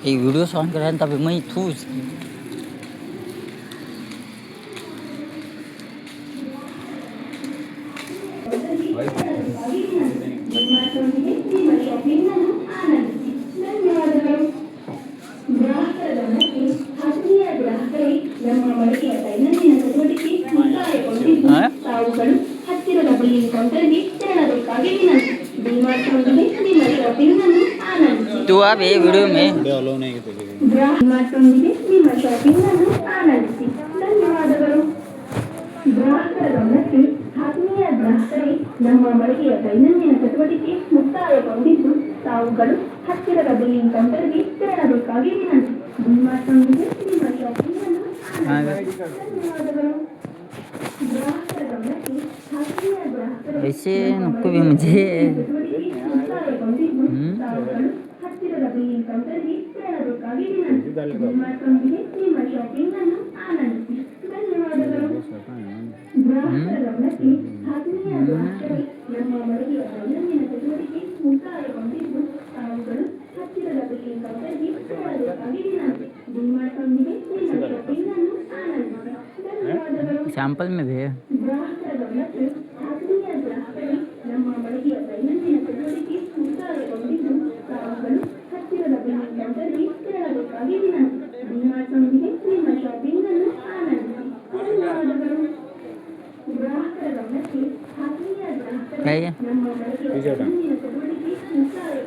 ಈ video song keren tapi mei thu ಹತ್ತಿರದ billing ಕೌಂಟರ್ಗೆ ತೆರಳಬೇಕಾಗಿ ವಿನಂತಿ. ಡಿಮಾರ್ಟ್ ನೊಂದಿಗೆ ನಿಮ್ಮ ಶಾಪಿಂಗ್ ಅನ್ನು ಆನಂದಿಸಿ. तू आ बे वीडियो में ಡಿಮಾರ್ಟ್ ನೊಂದಿಗೆ ನಿಮ್ಮ ಶಾಪಿಂಗ್ ಅನ್ನು ಆನಂದಿಸಿ. ಧನ್ಯವಾದಗಳು. ಗ್ರಾಹಕರ ಗಮನಕ್ಕೆ ಆತ್ಮೀಯ ಗ್ರಾಹಕರೇ, ನಮ್ಮ ಮಳಿಗೆಯ ದೈನಂದಿನ ಚಟುವಟಿಕೆ ಮುಕ್ತಾಯಗೊಂಡಿದ್ದು ತಾವುಗಳು ಹತ್ತಿರದ ಬಿಲ್ಲಿಂಗ್ ಕೌಂಟರ್ಗೆ ತೆರಳಬೇಕಾಗಿ ವಿನಂತಿ. ಡಿಮಾರ್ಟ್ ನೊಂದಿಗೆ ನಿಮ್ಮ ಶಾಪಿಂಗ್ ಅನ್ನು ಆನಂದಿಸಿ. ಧನ್ಯವಾದಗಳು. ಗ್ರಾಹಕರ ಗಮನಕ್ಕೆ ಆತ್ಮೀಯ ಗ್ರಾಹಕರೇ, वैसे नको भी मुझे ಹತ್ತಿರದ ಬಿಲ್ಲಿಂಗ್ ಕೌಂಟರ್ಗೆ ತೆರಳಬೇಕಾಗಿ ವಿನಂತಿ. ಡಿಮಾರ್ಟ್ನೊಂದಿಗೆ ನಿಮ್ಮ ಶಾಪಿಂಗ್ ಅನ್ನು ಆನಂದಿಸಿ. ಧನ್ಯವಾದಗಳು. ಗ್ರಾಹಕರ ಗಮನಕ್ಕೆ ಆತ್ಮೀಯ ಗ್ರಾಹಕರೇ, ನಮ್ಮ ಮಳಿಗೆಯ ದೈನಂದಿನ ಚಟುವಟಿಕೆ ಮುಕ್ತಾಯಗೊಂಡಿದ್ದು ತಾವುಗಳು ಹತ್ತಿರದ ಬಿಲ್ಲಿಂಗ್ ಕೌಂಟರ್ಗೆ ತೆರಳಬೇಕಾಗಿ ವಿನಂತಿ. ಡಿಮಾರ್ಟ್ನೊಂದಿಗೆ ನಿಮ್ಮ ಶಾಪಿಂಗ್ ಅನ್ನು ಆನಂದಿಸಿ. ಧನ್ಯವಾದಗಳು. सैंपल में भी ಗ್ರಾಹಕರ ಗಮನಕ್ಕೆ ಆತ್ಮೀಯ ಗ್ರಾಹಕರೇ, ನಮ್ಮ ಮಳಿಗೆಯ ದೈನಂದಿನ ಚಟುವಟಿಕೆ ಮುಕ್ತಾಯಗೊಂಡಿದ್ದು ತಾವುಗಳು ಹತ್ತಿರದ ಬಿಲ್ಲಿಂಗ್ ಕೌಂಟರ್ಗೆ ತೆರಳಬೇಕಾಗಿ ವಿನಂತಿ. ಡಿಮಾರ್ಟ್ನೊಂದಿಗೆ ನಿಮ್ಮ ಶಾಪಿಂಗ್ ಅನ್ನು ಆನಂದಿಸಿ. ಧನ್ಯವಾದಗಳು. ಗ್ರಾಹಕರ ಗಮನಕ್ಕೆ ಆತ್ಮೀಯ ಗ್ರಾಹಕರೇ, ನಮ್ಮ ಮಳಿಗೆಯ ದೈನಂದಿನ ಚಟುವಟಿಕೆ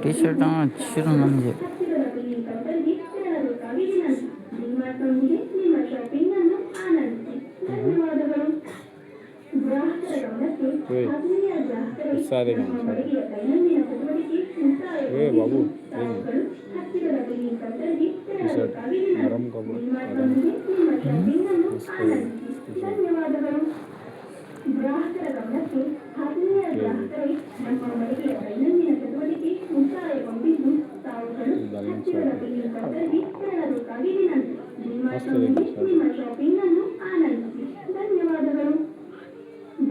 टी शर्ट अच्छी मुझे ಹತ್ತಿರದ ಬಿಲ್ಲಿಂಗ್ ಕೌಂಟರ್ಗೆ ತೆರಳಬೇಕಾಗಿ ವಿನಂತಿ. ಡಿಮಾರ್ಟ್ನೊಂದಿಗೆ ನಿಮ್ಮ ಶಾಪಿಂಗ್ ಅನ್ನು ಆನಂದಿಸಿ. ಧನ್ಯವಾದಗಳು. ಗ್ರಾಹಕರ ಗಮನಕ್ಕೆ ಆತ್ಮೀಯ ಗ್ರಾಹಕರೇ, ನಮ್ಮ ಮಳಿಗೆಯ ದೈನಂದಿನ ಚಟುವಟಿಕೆ ಮುಕ್ತಾಯಗೊಂಡಿದ್ದು ತಾವುಗಳು ಹತ್ತಿರದ ಬಿಲ್ಲಿಂಗ್ ಕೌಂಟರ್ಗೆ ತೆರಳಬೇಕಾಗಿ ವಿನಂತಿ. ಡಿಮಾರ್ಟ್ನೊಂದಿಗೆ ನಿಮ್ಮ ಶಾಪಿಂಗ್ ಅನ್ನು ಆನಂದಿಸಿ. ಧನ್ಯವಾದಗಳು. ಗ್ರಾಹಕರ ಗಮನಕ್ಕೆ ಆತ್ಮೀಯ ಗ್ರಾಹಕರೇ, ನಮ್ಮ ಮಳಿಗೆಯ ದೈನಂದಿನ ಚಟುವಟಿಕೆ ಮುಕ್ತಾಯಗೊಂಡಿದ್ದು ತಾವುಗಳು ಹತ್ತಿರದ ಬಿಲ್ಲಿಂಗ್ ಕೌಂಟರ್ಗೆ ತೆರಳಬೇಕಾಗಿ ವಿನಂತಿ. ಡಿಮಾರ್ಟ್ನೊಂದಿಗೆ ನಿಮ್ಮ ಶಾಪಿಂಗ್ ಅನ್ನು ಆನಂದಿಸಿ. ಧನ್ಯವಾದಗಳು.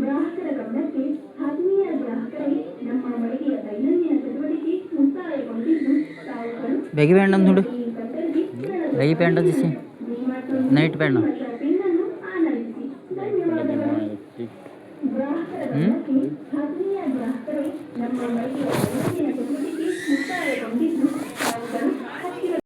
ಗ್ರಾಹಕರ ಗಮನಕ್ಕೆ ಆತ್ಮೀಯ ಗ್ರಾಹಕರೇ, ನಮ್ಮ ಮಳಿಗೆಯ ದೈನಂದಿನ ಚಟುವಟಿಕೆ ಮುಕ್ತಾಯಗೊಂಡಿದ್ದು ತಾವುಗಳು बैगी पैंट ನೋಡು ಬಿಲ್ಲಿಂಗ್ ಕೌಂಟರ್ಗೆ बैगी पैंट जैसे ಡಿಮಾರ್ಟ್ನೊಂದಿಗೆ नाइट पैंट ನಿಮ್ಮ ಶಾಪಿಂಗ್ ಅನ್ನು ಆನಂದಿಸಿ. ಧನ್ಯವಾದಗಳು. ಗ್ರಾಹಕರ ಗಮನಕ್ಕೆ ಆತ್ಮೀಯ ಗ್ರಾಹಕರೇ, ನಮ್ಮ ಮಳಿಗೆಯ ದೈನಂದಿನ ಚಟುವಟಿಕೆ ಮುಕ್ತಾಯಗೊಂಡಿದ್ದು